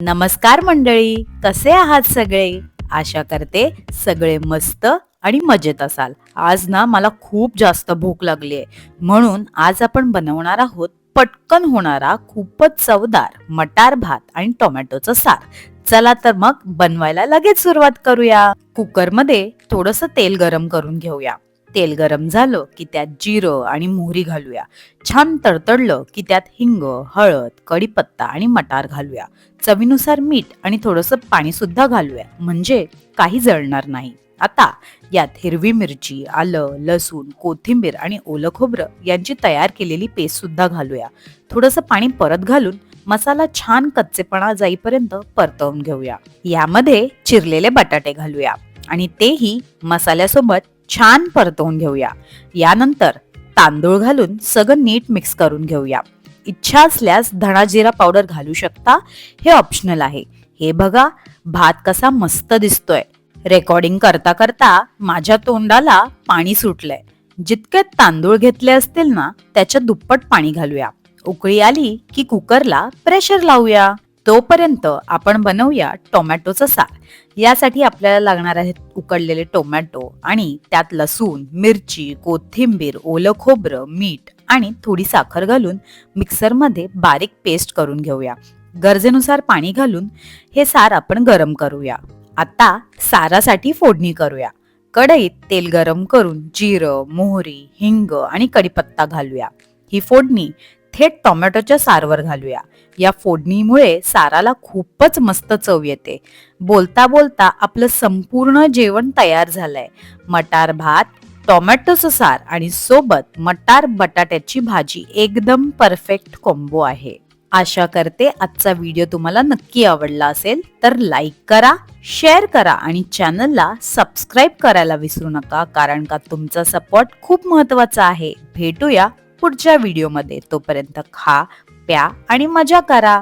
नमस्कार मंडळी, कसे आहात सगळे? आशा करते सगळे मस्त आणि मजेत असाल. आज ना मला खूप जास्त भूक लागली आहे, म्हणून आज आपण बनवणार आहोत पटकन होणारा खूपच चवदार मटार भात आणि टोमॅटोचं सार. चला तर मग बनवायला लगेच सुरुवात करूया. कुकरमध्ये थोडंसं तेल गरम करून घेऊया. तेल गरम झालं की त्यात जिरं आणि मोहरी घालूया. छान तडतडलं की त्यात हिंग, हळद, कढीपत्ता आणि मटार घालूया. चवीनुसार मीठ आणि थोडंसं पाणी सुद्धा घालूया, म्हणजे काही जळणार नाही. आता यात हिरवी मिरची, आलं, लसूण, कोथिंबीर आणि ओलं खोबरं यांची तयार केलेली पेस्ट सुद्धा घालूया. थोडंसं पाणी परत घालून मसाला छान कच्चेपणा जाईपर्यंत परतवून घेऊया. यामध्ये चिरलेले बटाटे घालूया आणि तेही मसाल्यासोबत छान परतवून घेऊया. यानंतर तांदूळ घालून सगळं नीट मिक्स करून घेऊया. इच्छा असल्यास धणा जिरा पावडर घालू शकता, हे ऑप्शनल आहे. हे बघा, भात कसा मस्त दिसतोय. रेकॉर्डिंग करता करता माझ्या तोंडाला पाणी सुटलंय. जितके तांदूळ घेतले असतील ना, त्याच्या दुप्पट पाणी घालूया. उकळी आली की कुकरला प्रेशर लावूया. तोपर्यंत आपण बनवूया टोमॅटोचं सार. यासाठी आपल्याला लागणार आहेत उकडलेले टोमॅटो आणि त्यात लसूण, मिरची, कोथिंबीर, ओलं खोबरं, मीठ आणि थोडी साखर घालून मिक्सरमध्ये बारीक पेस्ट करून घेऊया. गरजेनुसार पाणी घालून हे सार आपण गरम करूया. आता सारासाठी फोडणी करूया. कढईत तेल गरम करून जिरं, मोहरी, हिंग आणि कढीपत्ता घालूया. ही फोडणी थेट टोमॅटोच्या सारवर घालूया. या फोडणीमुळे साराला खूपच मस्त चव येते. बोलता बोलता आपलं संपूर्ण जेवण तयार झालंय. मटार भात, टोमॅटोचं सार आणि सोबत मटार बटाट्याची भाजी एकदम परफेक्ट कॉम्बो आहे. आशा करते आजचा व्हिडिओ तुम्हाला नक्की आवडला असेल, तर लाईक करा, शेअर करा आणि चॅनलला सबस्क्राईब करायला विसरू नका, कारण का तुमचा सपोर्ट खूप महत्वाचा आहे. भेटूया पुढच्या व्हिडिओमध्ये. तोपर्यंत खा, प्या आणि मजा करा.